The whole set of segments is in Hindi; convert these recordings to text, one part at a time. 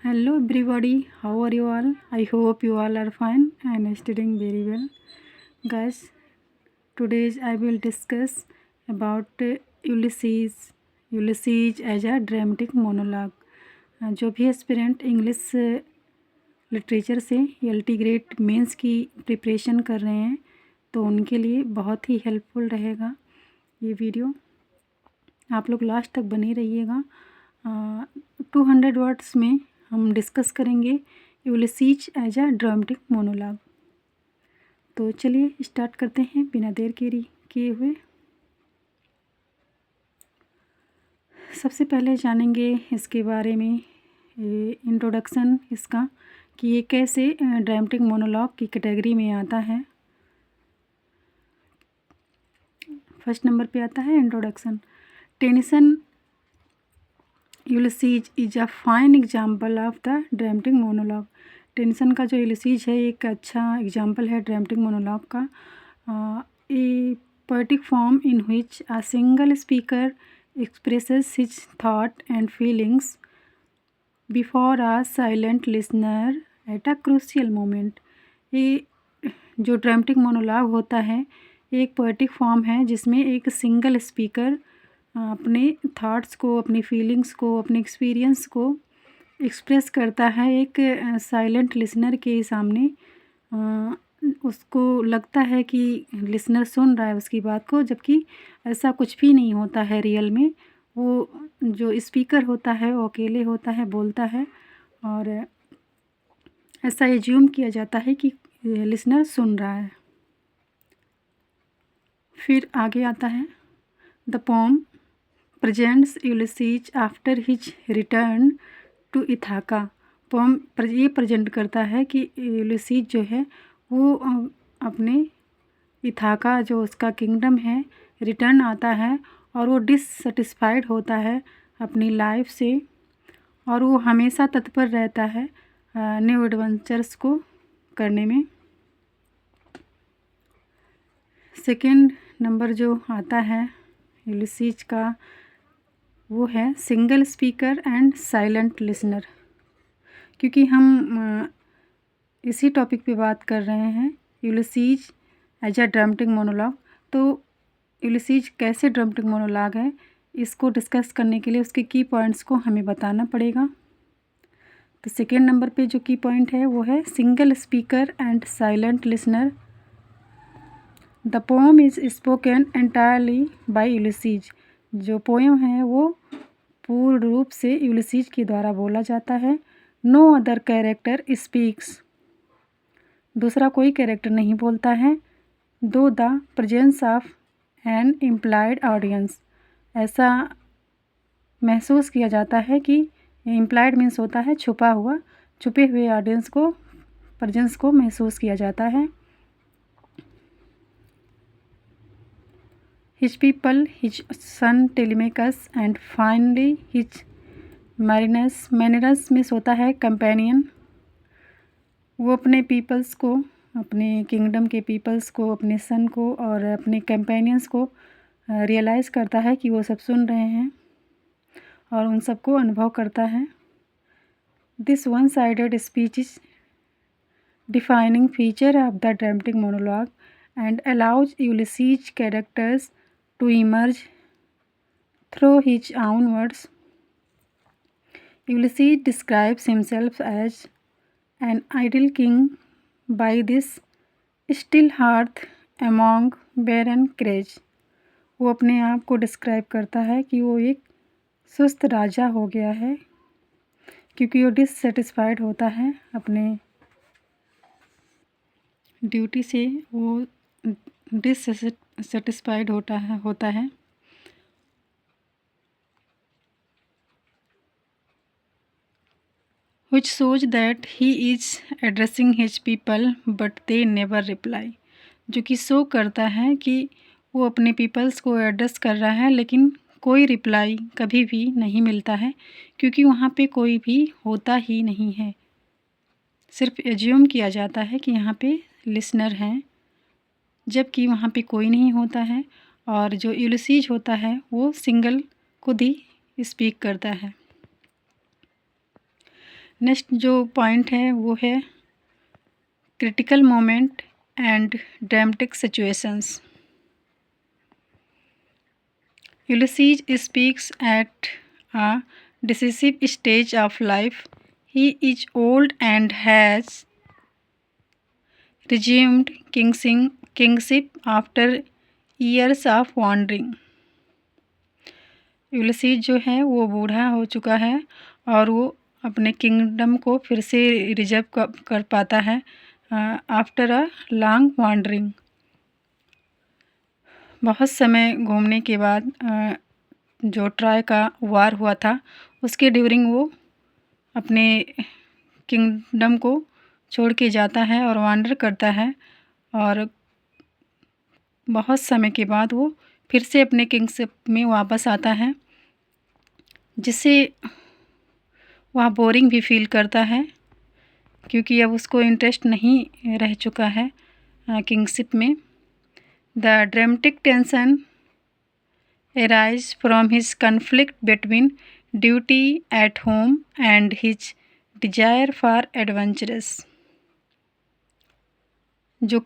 Hello everybody, how are you all? I hope you all are fine and studying very well. Guys, today I will discuss about Ulysses as a dramatic monologue. जो भी एस्पिरेंट इंग्लिश लिटरेचर से एलटी ग्रेड मेंस की प्रिपरेशन कर रहे हैं तो उनके लिए बहुत ही हेल्पफुल रहेगा ये वीडियो। आप लोग लास्ट तक बने रहिएगा। 200 वर्ड्स में हम डिस्कस करेंगे Ulysses as a dramatic monologue. तो चलिए स्टार्ट करते हैं बिना देर किए हुए। सबसे पहले जानेंगे इसके बारे में इंट्रोडक्शन इसका कि ये कैसे ड्रामेटिक मोनोलॉग की कैटेगरी में आता है। फर्स्ट नंबर पे आता है introduction. Tennyson Ulysses is a fine example of the dramatic monologue. Tennyson का जो यूलिसीज है एक अच्छा एग्जाम्पल है ड्रामेटिक मोनोलॉग का। A poetic form in which a single speaker expresses his thought and feelings before a silent listener at a crucial moment. ये जो ड्रामेटिक मोनोलॉग होता है एक पोएटिक फॉर्म है जिसमें एक सिंगल स्पीकर अपने थॉट्स को, अपनी फीलिंग्स को, अपने एक्सपीरियंस को एक्सप्रेस करता है एक साइलेंट लिसनर के सामने। उसको लगता है कि लिसनर सुन रहा है उसकी बात को, जबकि ऐसा कुछ भी नहीं होता है रियल में। वो जो स्पीकर होता है वो अकेले होता है, बोलता है और ऐसा एज्यूम किया जाता है कि लिसनर सुन रहा है। फिर आगे आता है the poem presents Ulysses after his return to Ithaca. Poem ये प्रेजेंट करता है कि यूलिसीज जो है वो अपने इथाका जो उसका किंगडम है रिटर्न आता है और वो डिससेटिस्फाइड होता है अपनी लाइफ से और वो हमेशा तत्पर रहता है न्यू एडवेंचर्स को करने में। सेकेंड नंबर जो आता है यूलिसीज का वो है single speaker and silent listener. क्योंकि हम इसी टॉपिक पे बात कर रहे हैं Ulysses as a dramatic monologue, तो यूलिसीज कैसे ड्रामेटिक मोनोलॉग है इसको डिस्कस करने के लिए उसके की पॉइंट्स को हमें बताना पड़ेगा। तो सेकेंड नंबर पे जो की पॉइंट है वो है single speaker and silent listener. The poem is spoken entirely by Ulysses. जो पोएम है वो पूर्ण रूप से यूलिसीज के द्वारा बोला जाता है। No other character speaks. दूसरा कोई कैरेक्टर नहीं बोलता है। Though the presence of an implied audience. ऐसा महसूस किया जाता है कि इम्प्लाइड मीन्स होता है छुपा हुआ, छुपे हुए ऑडियंस को, प्रेजेंस को महसूस किया जाता है। His people, his son Telemachus and finally his Marinus। Marinus means होता है कंपेनियन। वो अपने पीपल्स को, अपने किंगडम के पीपल्स को, अपने सन को और अपने कंपेनियंस को रियलाइज़ करता है कि वो सब सुन रहे हैं और उन सबको अनुभव करता है। This one sided speech is defining feature of the dramatic monologue and allows Ulysses characters to emerge through his own words. Ulysses describes himself as an ideal king by this still hearth among barren crags। वो अपने आप को डिस्क्राइब करता है कि वो एक सुस्त राजा हो गया है क्योंकि वो डिससेटिस्फाइड होता है अपने ड्यूटी से, वो डिससेटिस्फाइड होता है। which shows that he is addressing his people but they never reply। जो कि शो करता है कि वो अपने पीपल्स को एड्रेस कर रहा है लेकिन कोई रिप्लाई कभी भी नहीं मिलता है क्योंकि वहाँ पे कोई भी होता ही नहीं है। सिर्फ एज्यूम किया जाता है कि यहाँ पे लिसनर हैं जबकि वहाँ पे कोई नहीं होता है और जो यूलिसीज होता है वो सिंगल खुद ही स्पीक करता है। नेक्स्ट जो पॉइंट है वो है critical moment and dramatic situations. Ulysses speaks at a decisive stage of life. He is old and has resumed kingship after years of wandering. Ulysses जो है वो बूढ़ा हो चुका है और वो अपने किंगडम को फिर से रिजर्व कर पाता है आफ्टर अ लॉन्ग वॉन्डरिंग। बहुत समय घूमने के बाद जो ट्राय का वार हुआ था उसके ड्यूरिंग वो अपने किंगडम को छोड़ के जाता है और वांडर करता है और बहुत समय के बाद वो फिर से अपने किंगशिप में वापस आता है, जिससे वह बोरिंग भी फील करता है क्योंकि अब उसको इंटरेस्ट नहीं रह चुका है किंगशिप में। The dramatic tension arise from his conflict between duty at home and his desire for adventures। जो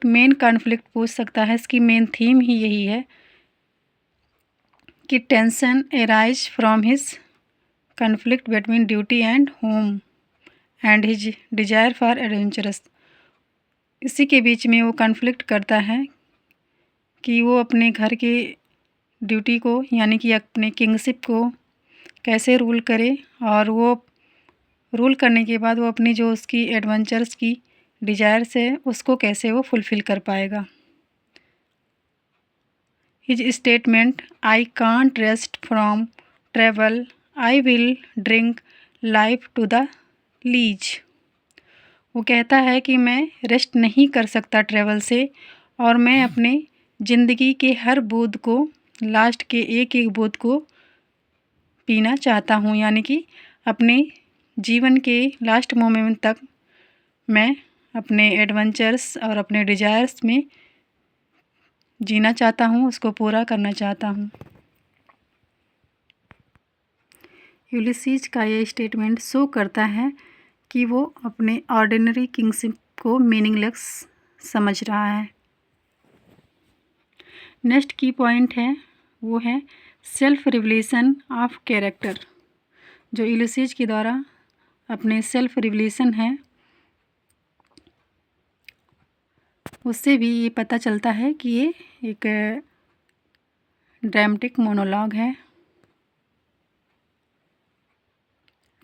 मेन कॉन्फ्लिक्ट पूछ सकता है, इसकी मेन थीम ही यही है कि tension arise from his conflict between duty and home and his desire for adventures। इसी के बीच में वो कॉन्फ्लिक्ट करता है कि वो अपने घर के ड्यूटी को यानी कि अपने किंगशिप को कैसे रूल करे और वो रूल करने के बाद वो अपनी जो उसकी एडवेंचर्स की डिज़ायर्स है उसको कैसे वो फुलफ़िल कर पाएगा। His statement I can't rest from travel, I will drink life to the lees. वो कहता है कि मैं रेस्ट नहीं कर सकता ट्रैवल से और मैं अपने ज़िंदगी के हर बूंद को, लास्ट के एक एक बूंद को पीना चाहता हूँ, यानी कि अपने जीवन के लास्ट मोमेंट तक मैं अपने एडवेंचर्स और अपने डिज़ायर्स में जीना चाहता हूँ, उसको पूरा करना चाहता हूँ। यूलिसीज का ये स्टेटमेंट शो करता है कि वो अपने ऑर्डिनरी किंगशिप को मीनिंगलेस समझ रहा है। नेक्स्ट की पॉइंट है वो है सेल्फ रिवलेशन ऑफ कैरेक्टर। जो यूलिसीज के द्वारा अपने सेल्फ रिवलेशन है उससे भी ये पता चलता है कि ये एक ड्रामेटिक मोनोलॉग है।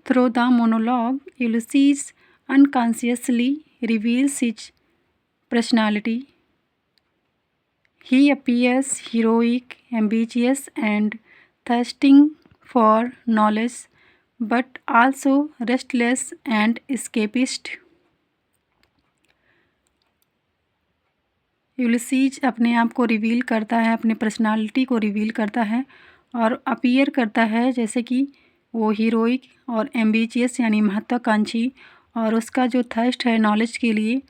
Through the monologue Ulysses unconsciously reveals his personality. He appears heroic, ambitious and thirsting for knowledge, but also restless and escapist। Ulysses अपने आप को रिवील करता है, अपने पर्सनालिटी को रिवील करता है और अपीयर करता है जैसे कि वो हीरोइक और एम्बिशियस यानी महत्वाकांक्षी, और उसका जो थर्स्ट है नॉलेज के लिए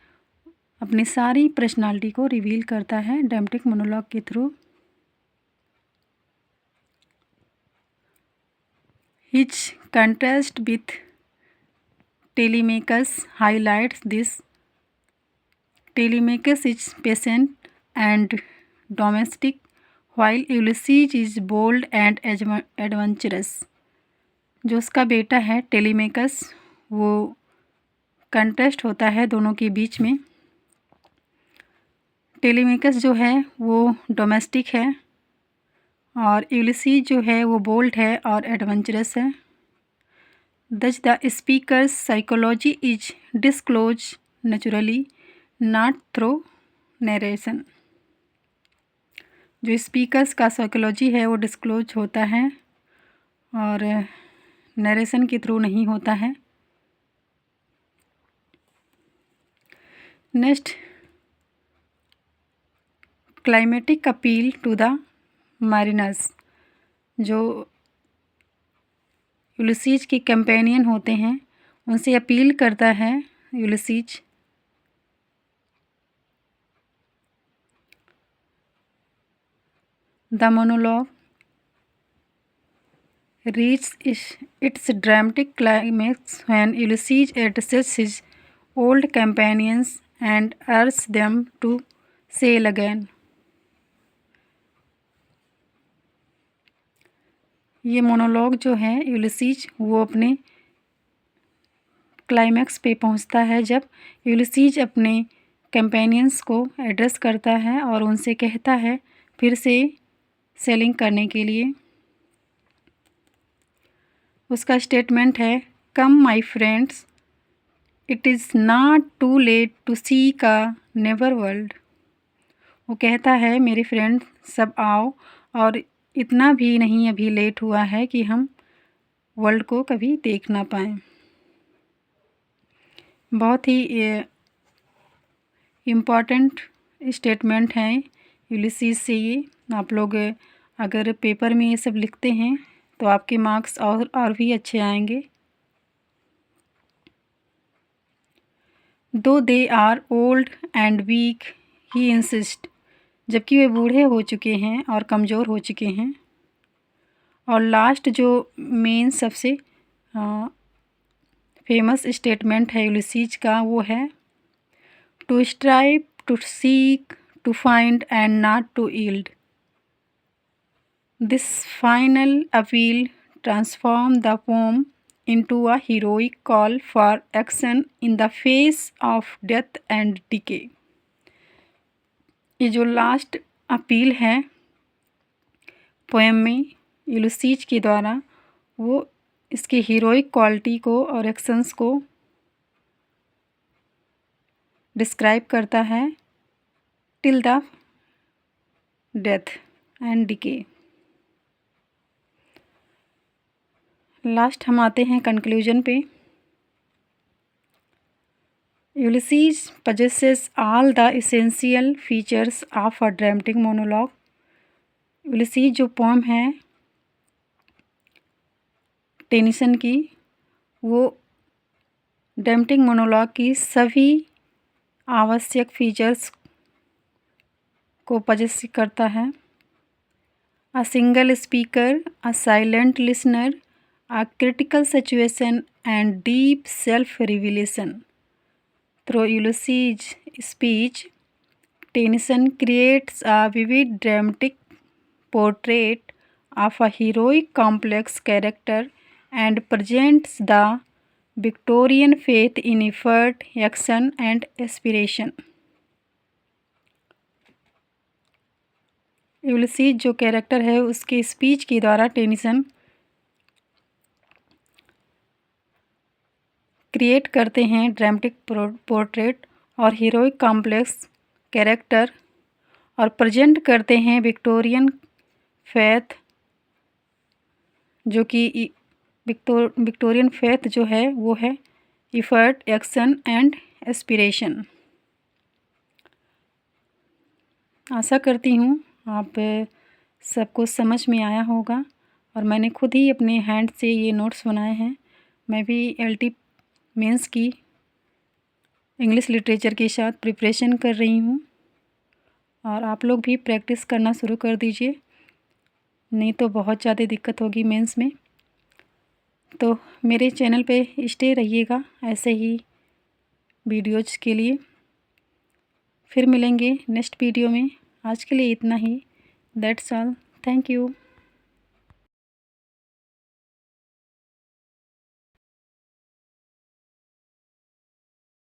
अपनी सारी पर्सनालिटी को रिवील करता है ड्रामेटिक मोनोलॉग के through. His contrast with Telemachus highlights this. Telemachus is patient and domestic while Ulysses is bold and adventurous. जो उसका बेटा है टेलीमेकस, वो कंट्रास्ट होता है दोनों के बीच में। टेलीमेकस जो है वो डोमेस्टिक है और यूलिसीज जो है वो बोल्ड है और एडवेंचरस है। दस the speakers psychology is disclose naturally not through narration. जो स्पीकर्स का साइकोलॉजी है वो डिस्क्लोज होता है और नरेशन के थ्रू नहीं होता है। Next climatic appeal to the mariners. जो यूलिसीज के कंपेनियन होते हैं उनसे अपील करता है Ulysses. The monologue reaches its dramatic climax when Ulysses addresses his old companions and urges them to sail again. ये मोनोलॉग जो है यूलिसीज वो अपने क्लाइमैक्स पे पहुंचता है जब यूलिसीज अपने कंपेनियंस को एड्रेस करता है और उनसे कहता है फिर से सेलिंग करने के लिए। उसका स्टेटमेंट है, come my friends, it is not too late to seek a never world. वो कहता है, मेरे फ्रेंड सब आओ, और इतना भी नहीं अभी लेट हुआ है कि हम वर्ल्ड को कभी देख ना पाएँ। बहुत ही इम्पॉर्टेंट स्टेटमेंट है यूलिसीज से ये। आप लोग अगर पेपर में ये सब लिखते हैं तो आपके मार्क्स और भी अच्छे आएंगे। Though they are old and weak he insist, जबकि वे बूढ़े हो चुके हैं और कमज़ोर हो चुके हैं। और लास्ट जो मेन सबसे फेमस स्टेटमेंट है यूलिसीज का वो है, to strive, to seek, to find and not to yield. This final appeal transform the poem into a heroic call for action in the face of death and decay। ये जो लास्ट अपील है पोएम में यूलिसीज के द्वारा, वो इसके हीरोइक क्वालिटी को और एक्शंस को डिस्क्राइब करता है, till the death and decay. Last हम आते हैं कंक्लूजन पे। Ulysses possesses all the essential features of a dramatic monologue। Ulysses जो पोम है टेनिसन की, वो ड्रामेटिक मोनोलॉग की सभी आवश्यक फीचर्स को पजेस करता है। अ single speaker, a silent listener, a critical situation and deep self-revelation। Through Ulysses' speech, Tennyson creates a vivid dramatic portrait of a heroic complex character and presents the Victorian faith in effort, action and aspiration। Ulysses जो कैरेक्टर है उसके स्पीच के द्वारा टेनिसन क्रिएट करते हैं ड्रामेटिक पोर्ट्रेट और हीरोइक कॉम्प्लेक्स कैरेक्टर, और प्रेजेंट करते हैं विक्टोरियन फेथ, जो कि विक्टोरियन फेथ जो है वो है इफ़र्ट, एक्शन एंड एस्पिरेशन। आशा करती हूँ आप सबको समझ में आया होगा, और मैंने खुद ही अपने हैंड से ये नोट्स बनाए हैं। मैं भी LT मेंस की इंग्लिश लिटरेचर के साथ प्रिपरेशन कर रही हूँ, और आप लोग भी प्रैक्टिस करना शुरू कर दीजिए, नहीं तो बहुत ज़्यादा दिक्कत होगी मेंस में। तो मेरे चैनल पे स्टे रहिएगा ऐसे ही वीडियोज़ के लिए। फिर मिलेंगे नेक्स्ट वीडियो में। आज के लिए इतना ही। That's all. Thank you.